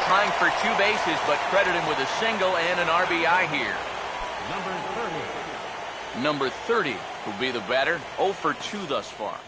trying for 2 bases, but credit him with a single and an RBI here. Number 30 will be the batter. 0 for 2 thus far.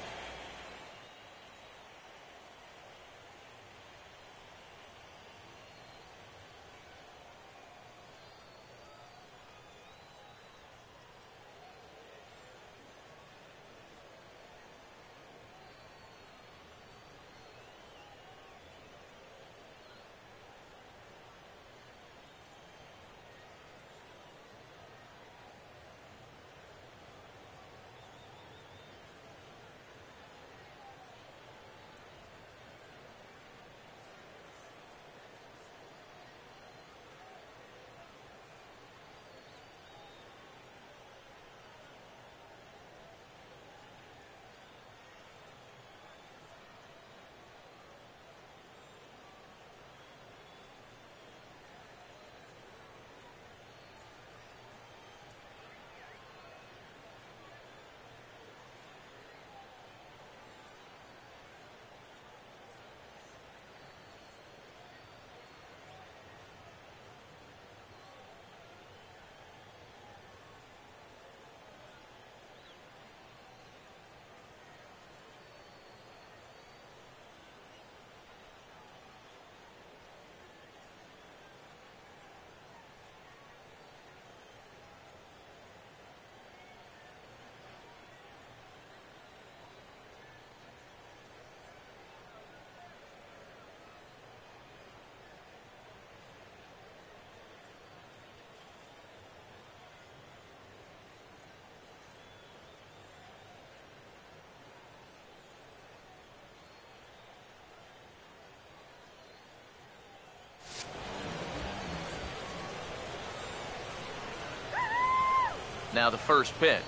Now the first pitch.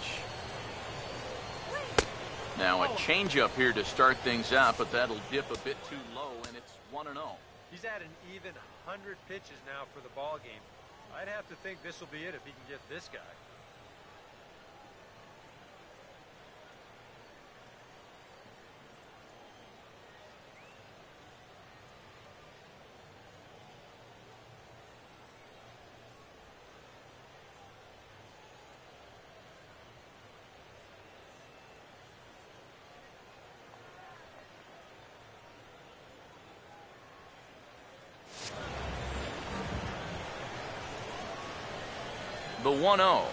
Now a changeup here to start things out, but that'll dip a bit too low, and it's 1-0. He's at an even 100 pitches now for the ball game. I'd have to think this will be it if he can get this guy. The 1-0.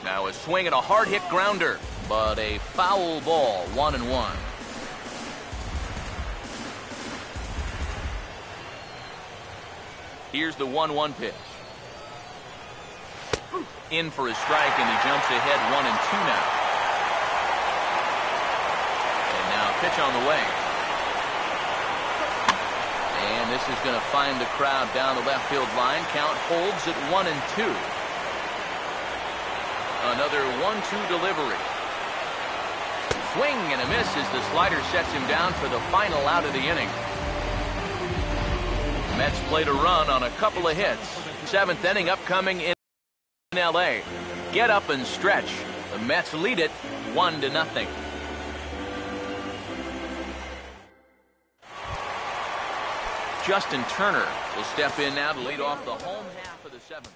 Now a swing and a hard hit grounder, but a foul ball. 1-1. Here's the 1-1 pitch. In for a strike, and he jumps ahead 1-2 now. And now a pitch on the way. And this is going to find the crowd down the left field line. Count holds at 1-2. Another 1-2 delivery. Swing and a miss as the slider sets him down for the final out of the inning. The Mets played a run on a couple of hits. 7th inning upcoming in L.A. Get up and stretch. The Mets lead it 1-0. Justin Turner will step in now to lead off the home half of the 7th.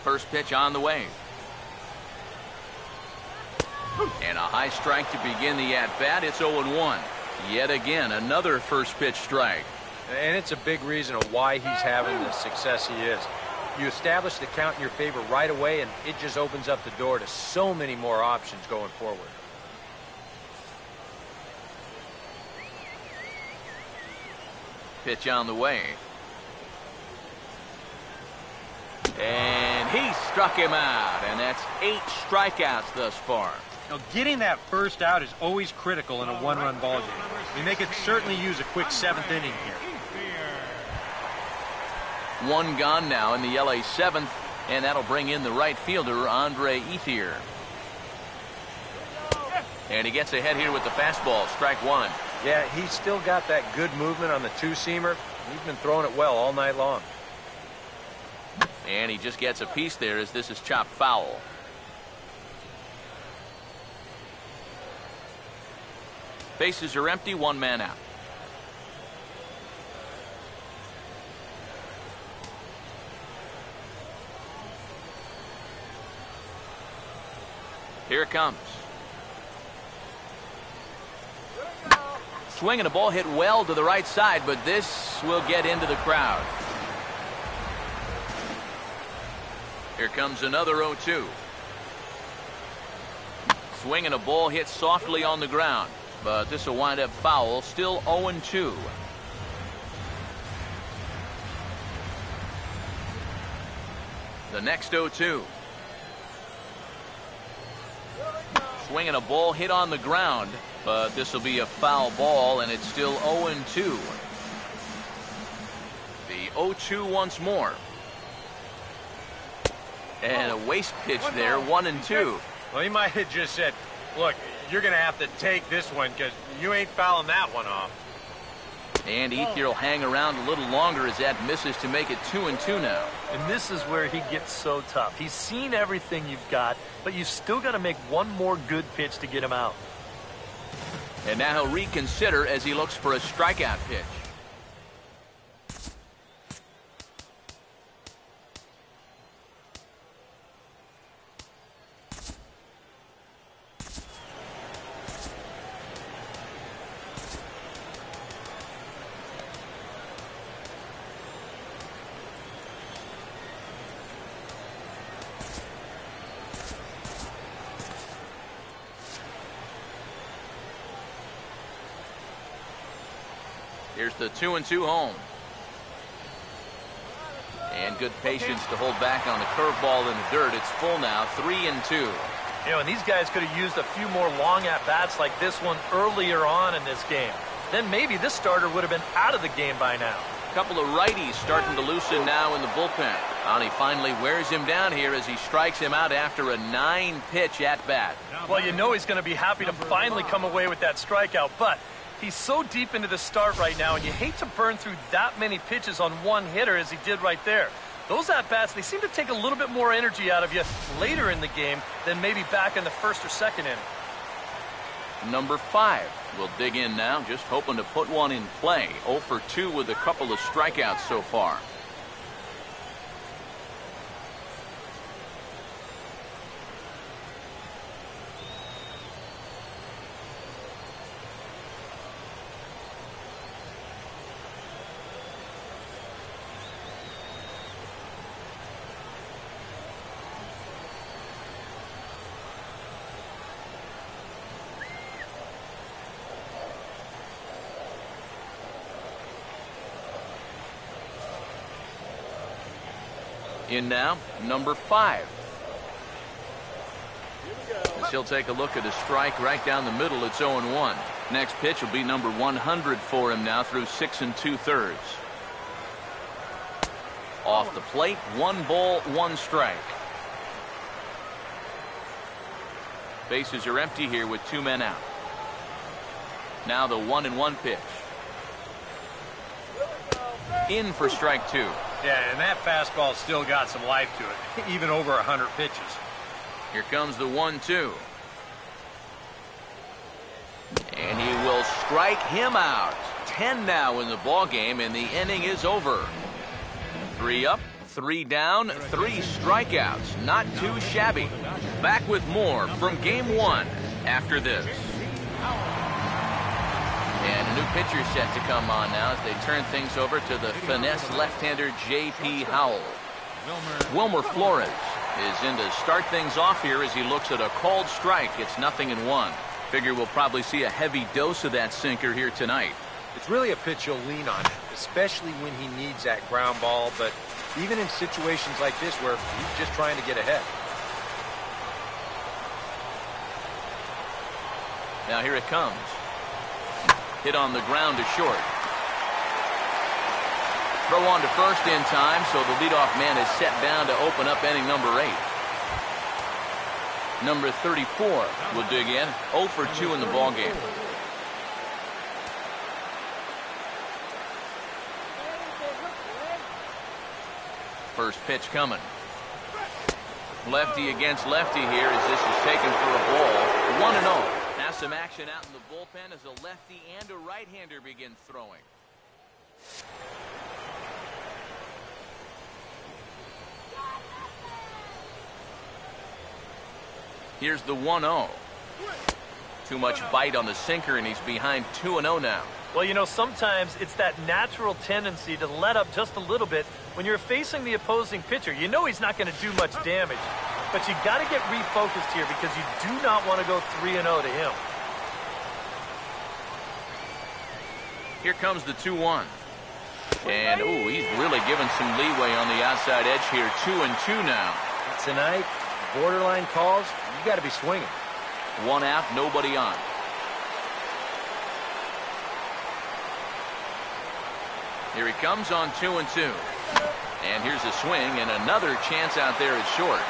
First pitch on the way. And a high strike to begin the at-bat. It's 0-1. Yet again, another first pitch strike. And it's a big reason of why he's having the success he is. You establish the count in your favor right away, and it just opens up the door to so many more options going forward. Pitch on the way. struck him out, and that's 8 strikeouts thus far. Now, getting that first out is always critical in a one-run ball game. I mean, they could certainly use a quick 7th inning here. 1 gone now in the LA 7th, and that'll bring in the right fielder, Andre Ethier. And he gets ahead here with the fastball, strike 1. Yeah, he's still got that good movement on the two-seamer. He's been throwing it well all night long. And he just gets a piece there as this is chopped foul. Bases are empty, 1 man out. Here it comes. Swinging a ball hit well to the right side, but this will get into the crowd. Here comes another 0-2. Swinging a ball hit softly on the ground, but this will wind up foul. Still 0-2. The next 0-2. Swinging a ball hit on the ground, but this will be a foul ball, and it's still 0-2. The 0-2 once more. And a waste pitch there, 1-2. Well, he might have just said, look, you're going to have to take this one because you ain't fouling that one off. And Ethier will hang around a little longer as that misses to make it 2-2 now. And this is where he gets so tough. He's seen everything you've got, but you've still got to make one more good pitch to get him out. And now he'll reconsider as he looks for a strikeout pitch. Here's the 2-2 home. And good patience to hold back on the curveball in the dirt. It's full now, 3-2. You know, and these guys could have used a few more long at-bats like this one earlier on in this game. Then maybe this starter would have been out of the game by now. A couple of righties starting to loosen now in the bullpen. And he finally wears him down here as he strikes him out after a 9-pitch at-bat. Well, you know he's going to be happy to finally come away with that strikeout, but he's so deep into the start right now, and you hate to burn through that many pitches on one hitter as he did right there. Those at-bats, they seem to take a little bit more energy out of you later in the game than maybe back in the first or second inning. Number 5 will dig in now, just hoping to put one in play. 0 for 2 with a couple of strikeouts so far. In now, number 5. He'll take a look at a strike right down the middle. It's 0-1. Next pitch will be number 100 for him now through 6 2/3. Off the plate, 1 ball, 1 strike. Bases are empty here with 2 men out. Now the 1-1 pitch. In for strike 2. Yeah, and that fastball still got some life to it, even over 100 pitches. Here comes the 1-2. And he will strike him out. 10 now in the ball game, and the inning is over. 3 up, 3 down, 3 strikeouts. Not too shabby. Back with more from Game 1 after this. And a new pitcher set to come on now as they turn things over to the finesse left-hander J.P. Howell. Wilmer Flores is in to start things off here as he looks at a called strike. It's 0-1. Figure we'll probably see a heavy dose of that sinker here tonight. It's really a pitch you'll lean on, especially when he needs that ground ball, but even in situations like this where he's just trying to get ahead. Now here it comes. Hit on the ground to short. Throw on to first in time, so the leadoff man is set down to open up inning number 8. Number 34 will dig in. 0 for 2 in the ballgame. First pitch coming. Lefty against lefty here as this is taken for a ball. 1-0. Now some action out in the bullpen as a lefty and a right-hander begin throwing. Here's the 1-0. Too much bite on the sinker, and he's behind 2-0 now. Well, you know, sometimes it's that natural tendency to let up just a little bit when you're facing the opposing pitcher. You know he's not going to do much damage, but you got to get refocused here because you do not want to go 3-0 to him. Here comes the 2-1. And, ooh, he's really given some leeway on the outside edge here. 2-2 now. Tonight, borderline calls, you got to be swinging. 1 out, nobody on. Here he comes on 2-2. And here's a swing and another chance out there at short.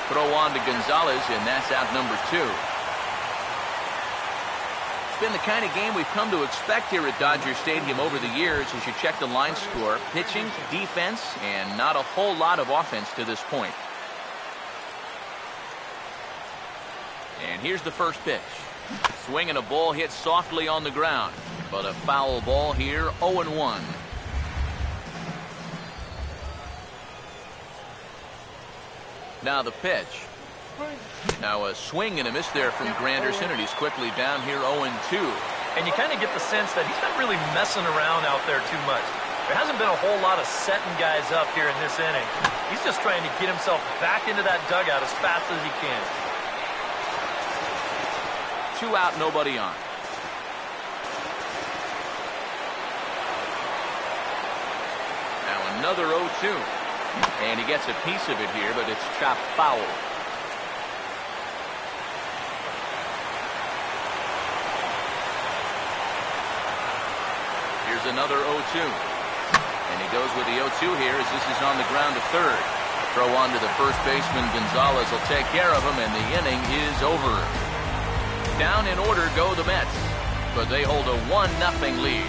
Throw on to Gonzalez, and that's out number 2. It's been the kind of game we've come to expect here at Dodger Stadium over the years as you check the line score. Pitching, defense, and not a whole lot of offense to this point. And here's the first pitch. Swinging a ball hit softly on the ground, but a foul ball here, 0-1. Now the pitch. Now a swing and a miss there from Granderson, and he's quickly down here 0-2. And you kind of get the sense that he's not really messing around out there too much. There hasn't been a whole lot of setting guys up here in this inning. He's just trying to get himself back into that dugout as fast as he can. 2 out, nobody on. Now another 0-2. And he gets a piece of it here, but it's chopped foul. Here's another 0-2. And he goes with the 0-2 here as this is on the ground to third. Throw on to the first baseman. Gonzalez will take care of him, and the inning is over. Down in order go the Mets, but they hold a 1-0 lead.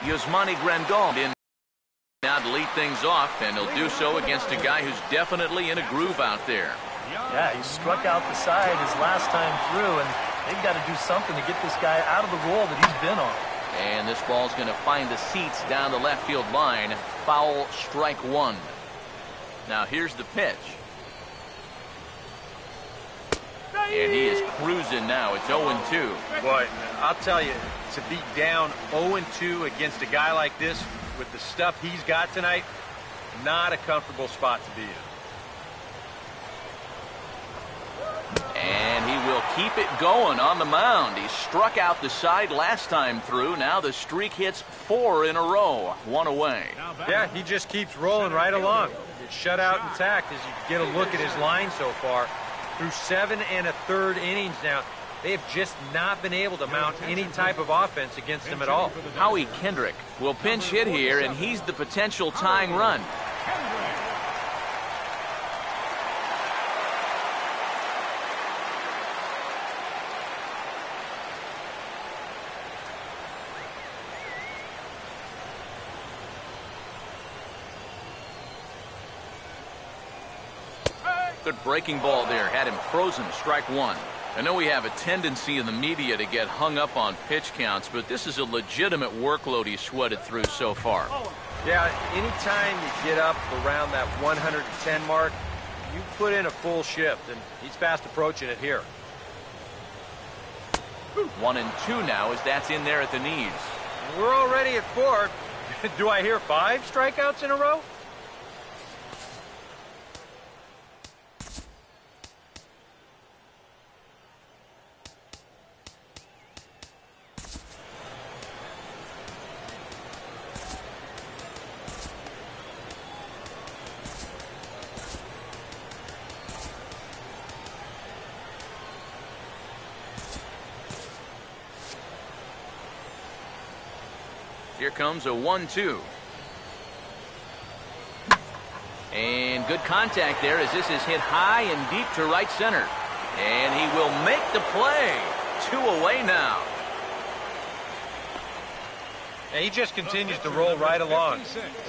Yasmani Grandal in now to lead things off, and he'll do so against a guy who's definitely in a groove out there. Yeah, he struck out the side his last time through, and they've got to do something to get this guy out of the role that he's been on. And this ball's going to find the seats down the left field line. Foul, strike 1. Now here's the pitch. And he is cruising now. It's 0-2. Boy, I'll tell you, to be down 0-2 against a guy like this with the stuff he's got tonight, not a comfortable spot to be in. And he will keep it going on the mound. He struck out the side last time through. Now the streak hits 4 in a row. 1 away. Yeah, he just keeps rolling right along. Shut out intact as you get a look at his line so far. Through 7 1/3 innings now, they have just not been able to mount any type of offense against him at all. Howie Kendrick will pinch hit here, and he's the potential tying run. Good breaking ball there. Had him frozen. Strike 1. I know we have a tendency in the media to get hung up on pitch counts, but this is a legitimate workload he's sweated through so far. Yeah, anytime you get up around that 110 mark, you put in a full shift, and he's fast approaching it here. 1-2 now as that's in there at the knees. We're already at 4. Do I hear 5 strikeouts in a row? Here comes a 1-2. And good contact there as this is hit high and deep to right center. And he will make the play. 2 away now. And he just continues to roll right along.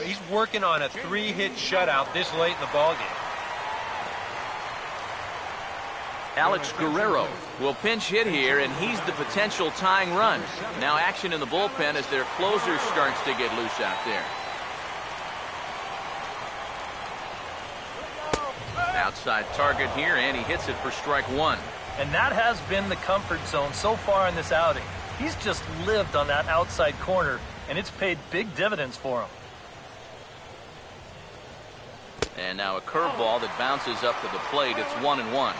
He's working on a 3-hit shutout this late in the ballgame. Alex Guerrero will pinch hit here, and he's the potential tying run. Now action in the bullpen as their closer starts to get loose out there. Outside target here, and he hits it for strike 1. And that has been the comfort zone so far in this outing. He's just lived on that outside corner, and it's paid big dividends for him. And now a curveball that bounces up to the plate. It's 1-1.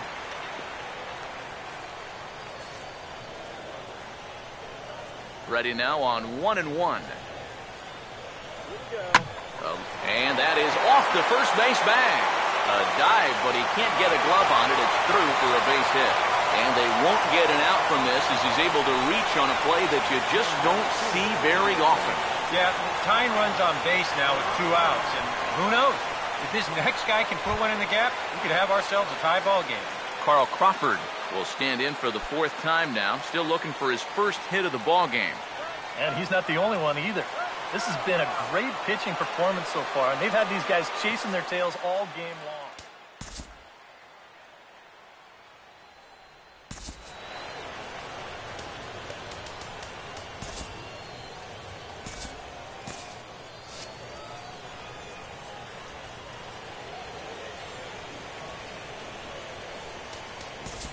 Ready now on 1-1. And that is off the first base bag. A dive, but he can't get a glove on it. It's through for a base hit. And they won't get an out from this as he's able to reach on a play that you just don't see very often. Yeah, tying runs on base now with 2 outs. And who knows? If this next guy can put one in the gap, we could have ourselves a tie ball game. Carl Crawford will stand in for the 4th time now, still looking for his first hit of the ball game. And he's not the only one either. This has been a great pitching performance so far, and they've had these guys chasing their tails all game long.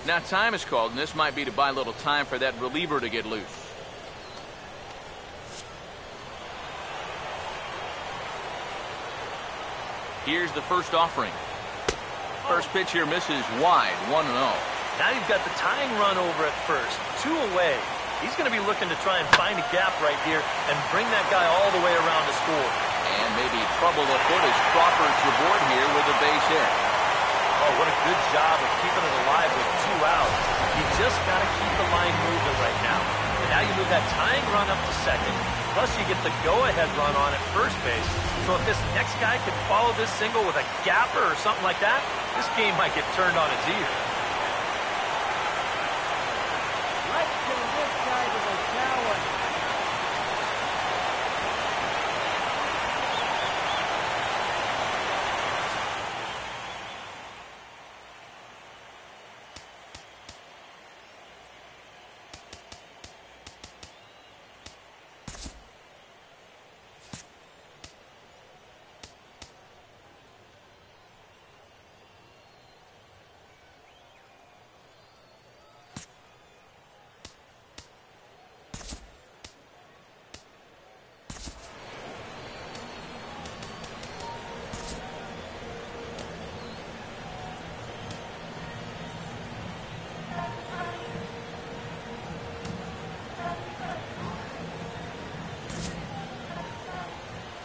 Now time is called, and this might be to buy a little time for that reliever to get loose. Here's the first offering. First pitch here misses wide, 1-0. Now you've got the tying run over at first, 2 away. He's going to be looking to try and find a gap right here and bring that guy all the way around to score. And maybe trouble afoot as Crawford's aboard here with a base hit. Oh, what a good job of keeping it alive with 2 outs. You just got to keep the line moving right now. And now you move that tying run up to second. Plus you get the go-ahead run on at first base. So if this next guy can follow this single with a gapper or something like that, this game might get turned on its ear. Let's give this guy to the challenge.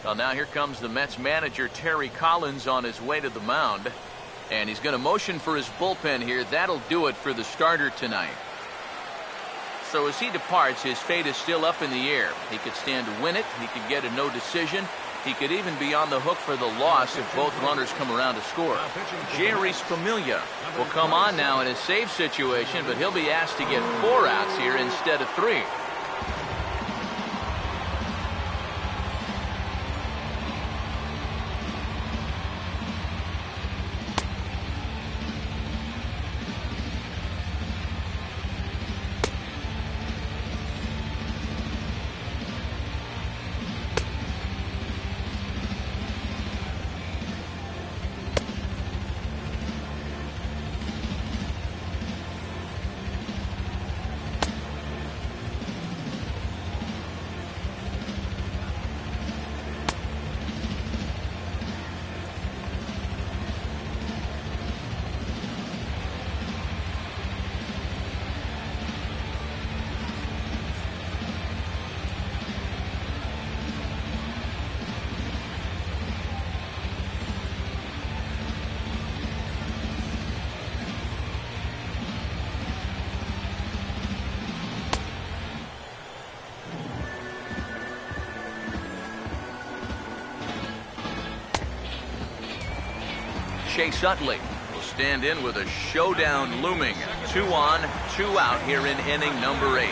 Well, now here comes the Mets manager, Terry Collins, on his way to the mound. And he's going to motion for his bullpen here. That'll do it for the starter tonight. So as he departs, his fate is still up in the air. He could stand to win it. He could get a no decision. He could even be on the hook for the loss if both runners come around to score. Jerry Familia will come on now in a save situation, but he'll be asked to get 4 outs here instead of 3. Chase Utley will stand in with a showdown looming. 2 on, 2 out here in inning number 8.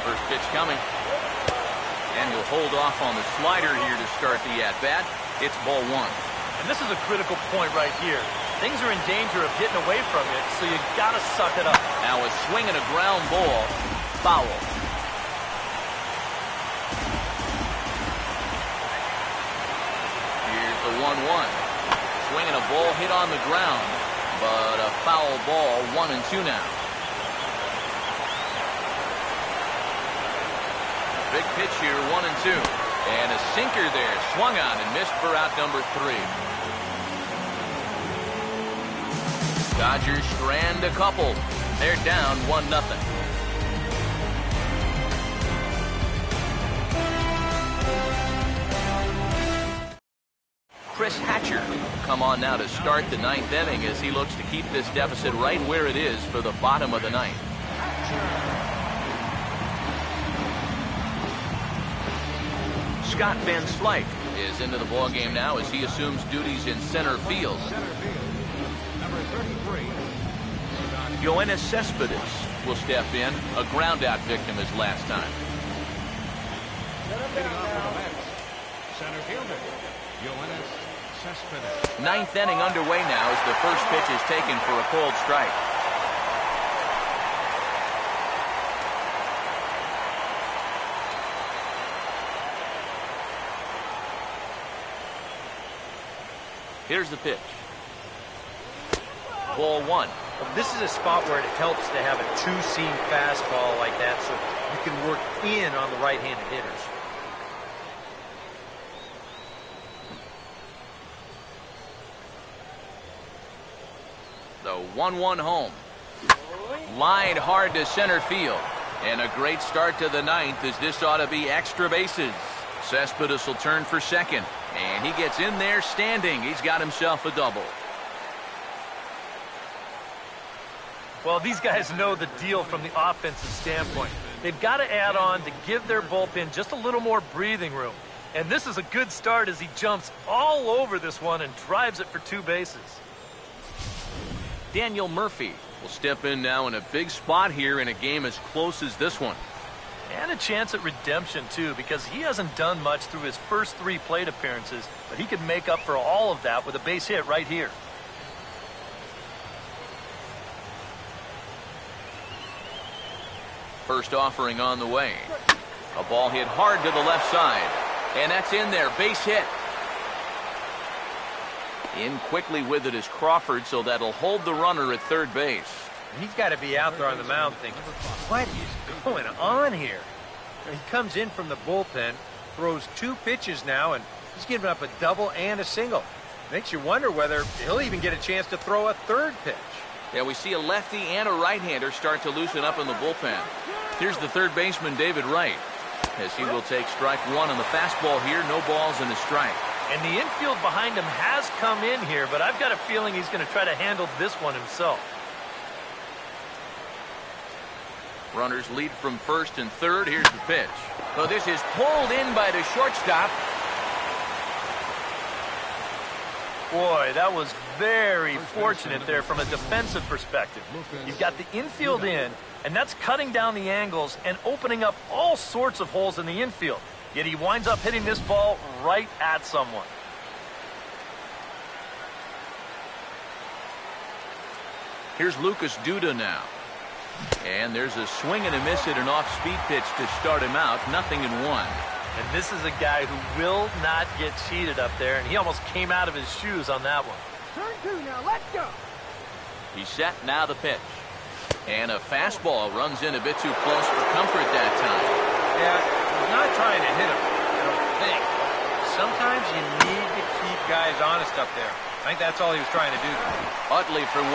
First pitch coming. And he'll hold off on the slider here to start the at-bat. It's ball 1. And this is a critical point right here. Things are in danger of getting away from you, so you gotta suck it up. Now a swing and a ground ball. Foul. Here's the 1-1. Swing and a ball hit on the ground, but a foul ball. 1-2 now. Big pitch here, 1-2. And a sinker there, swung on and missed for out number 3. Dodgers strand a couple. They're down 1-0. Chris Hatcher will come on now to start the 9th inning as he looks to keep this deficit right where it is for the bottom of the 9th. Scott Van Slyke is into the ballgame now as he assumes duties in center field. Number 33. Yoenis Cespedes will step in, a ground-out victim as last time. Hitting off for the Mets. Center fielder, Yoenis Cespedes. 9th inning underway now as the first pitch is taken for a cold strike. Here's the pitch. Ball 1. Well, this is a spot where it helps to have a two-seam fastball like that so you can work in on the right-handed hitters. The 1-1 home. Lined hard to center field. And a great start to the 9th as this ought to be extra bases. Cespedes will turn for second. And he gets in there standing. He's got himself a double. Well, these guys know the deal from the offensive standpoint. They've got to add on to give their bullpen just a little more breathing room. And this is a good start as he jumps all over this one and drives it for 2 bases. Daniel Murphy will step in now in a big spot here in a game as close as this one. And a chance at redemption, too, because he hasn't done much through his first 3 plate appearances, but he could make up for all of that with a base hit right here. First offering on the way. A ball hit hard to the left side. And that's in there. Base hit. In quickly with it is Crawford, so that'll hold the runner at third base. And he's got to be out there on the mound thinking, what is going on here? He comes in from the bullpen, throws 2 pitches now, and he's giving up a double and a single. Makes you wonder whether he'll even get a chance to throw a 3rd pitch. Yeah, we see a lefty and a right-hander start to loosen up in the bullpen. Here's the third baseman, David Wright, as he will take strike 1 on the fastball here. No balls and a strike. And the infield behind him has come in here, but I've got a feeling he's going to try to handle this one himself. Runners lead from first and third. Here's the pitch. So this is pulled in by the shortstop. Boy, that was very fortunate there from a defensive perspective. You've got the infield in, and that's cutting down the angles and opening up all sorts of holes in the infield. Yet he winds up hitting this ball right at someone. Here's Lucas Duda now. And there's a swing and a miss at an off-speed pitch to start him out. 0-1. And this is a guy who will not get cheated up there, and he almost came out of his shoes on that one. Turn 2 now, let's go. He's set, now the pitch. And a fastball runs in a bit too close for comfort that time. Yeah, he's not trying to hit him, I don't think. Sometimes you need to keep guys honest up there. I think that's all he was trying to do. Utley for 1.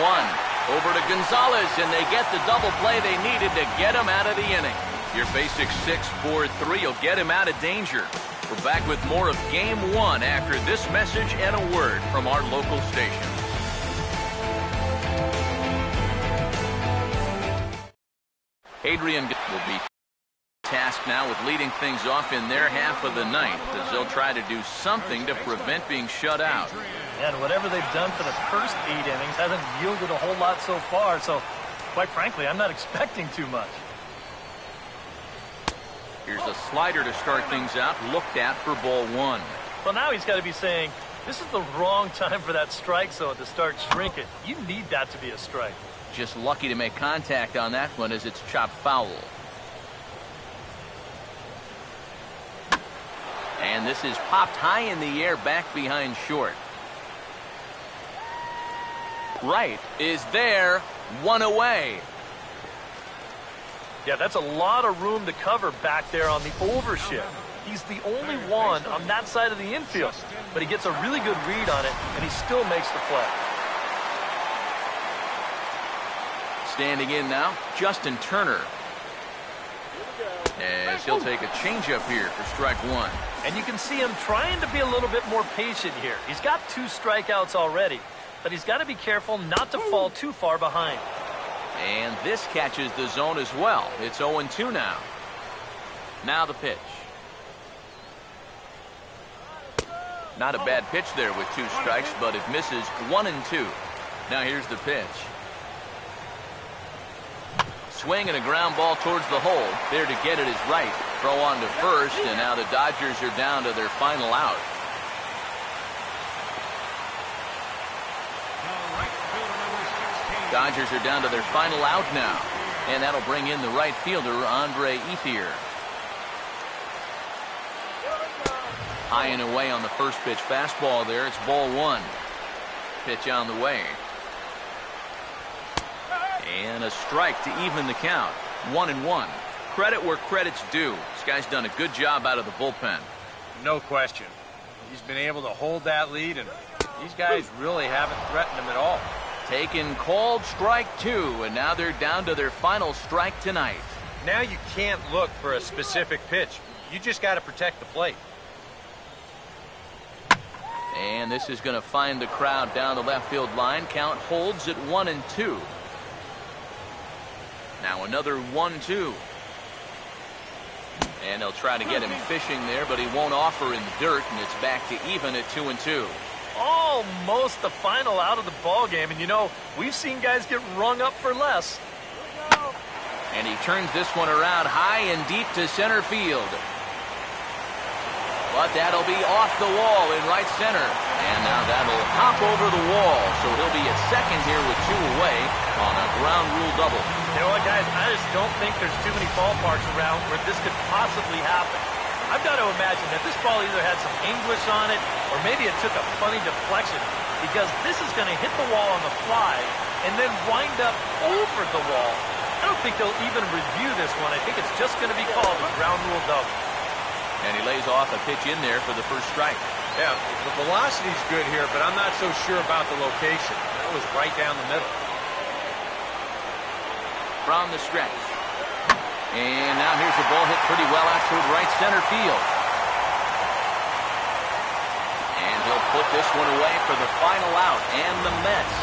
Over to Gonzalez, and they get the double play they needed to get him out of the inning. Your basic 6-4-3 will get him out of danger. We're back with more of Game 1 after this message and a word from our local station. Adrian will be tasked now with leading things off in their half of the ninth, as they'll try to do something to prevent being shut out. And whatever they've done for the first 8 innings hasn't yielded a whole lot so far, so quite frankly, I'm not expecting too much. Here's a slider to start things out, looked at for ball 1. Well, now he's got to be saying, this is the wrong time for that strike zone to start shrinking. You need that to be a strike. Just lucky to make contact on that one as it's chopped foul. And this is popped high in the air back behind short. Right is there, 1 away. Yeah, that's a lot of room to cover back there on the overshift. He's the only one on that side of the infield, but he gets a really good read on it, and he still makes the play. Standing in now, Justin Turner. As he'll take a changeup here for strike 1. And you can see him trying to be a little bit more patient here. He's got 2 strikeouts already, but he's got to be careful not to fall too far behind. And this catches the zone as well. It's 0-2 now. Now the pitch. Not a bad pitch there with 2 strikes, but it misses 1-2. Now here's the pitch. Swing and a ground ball towards the hole. There to get it is right. Throw on to first, and now the Dodgers are down to their final out. Dodgers are down to their final out now. And that'll bring in the right fielder, Andre Ethier. High and away on the first pitch fastball there. It's ball 1. Pitch on the way. And a strike to even the count. 1-1. Credit where credit's due. This guy's done a good job out of the bullpen. No question. He's been able to hold that lead, and these guys really haven't threatened him at all. Taken called strike 2, and now they're down to their final strike tonight. Now you can't look for a specific pitch. You just got to protect the plate. And this is going to find the crowd down the left field line. Count holds at 1-2. Now another 1-2. And they'll try to get him fishing there, but he won't offer in the dirt, and it's back to even at 2-2. Almost the final out of the ball game, and you know, we've seen guys get rung up for less. And he turns this one around high and deep to center field. But that'll be off the wall in right center. And now that'll hop over the wall, so he'll be at second here with 2 away on a ground rule double. You know what, guys? I just don't think there's too many ballparks around where this could possibly happen. I've got to imagine that this ball either had some English on it, or maybe it took a funny deflection, because this is going to hit the wall on the fly and then wind up over the wall. I don't think they'll even review this one. I think it's just going to be called a ground rule double. And he lays off a pitch in there for the first strike. Yeah, the velocity's good here, but I'm not so sure about the location. That was right down the middle. From the stretch. And now here's the ball hit pretty well out toward right center field. And he'll put this one away for the final out. And the Mets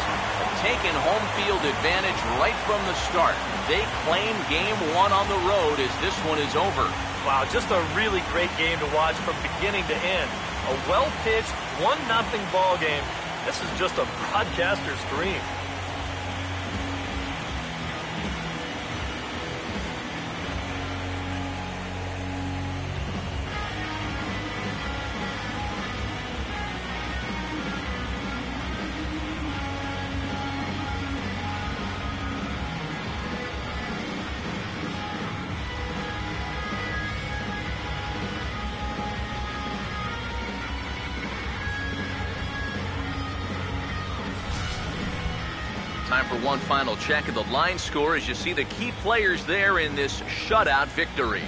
have taken home field advantage right from the start. They claim game 1 on the road as this one is over. Wow, just a really great game to watch from beginning to end. A well-pitched 1-0 ball game. This is just a broadcaster's dream. Time for one final check of the line score as you see the key players there in this shutout victory.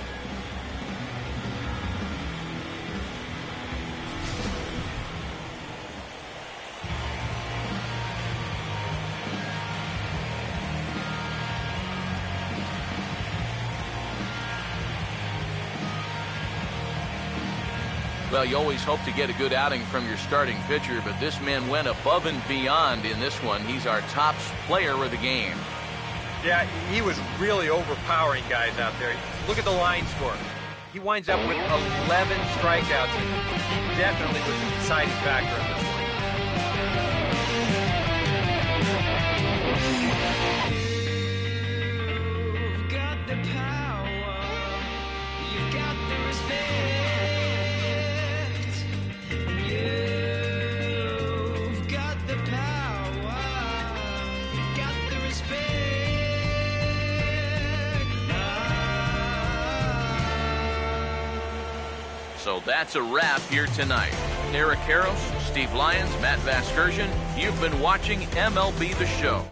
Well, you always hope to get a good outing from your starting pitcher, but this man went above and beyond in this one. He's our top player of the game. Yeah, he was really overpowering guys out there. Look at the line score. He winds up with 11 strikeouts. He definitely was the deciding factor in this one. You've got the power, you've got the respect, you've got the power, you've got the respect. So that's a wrap here tonight. Eric Harros, Steve Lyons, Matt Vasgersian, you've been watching MLB The Show.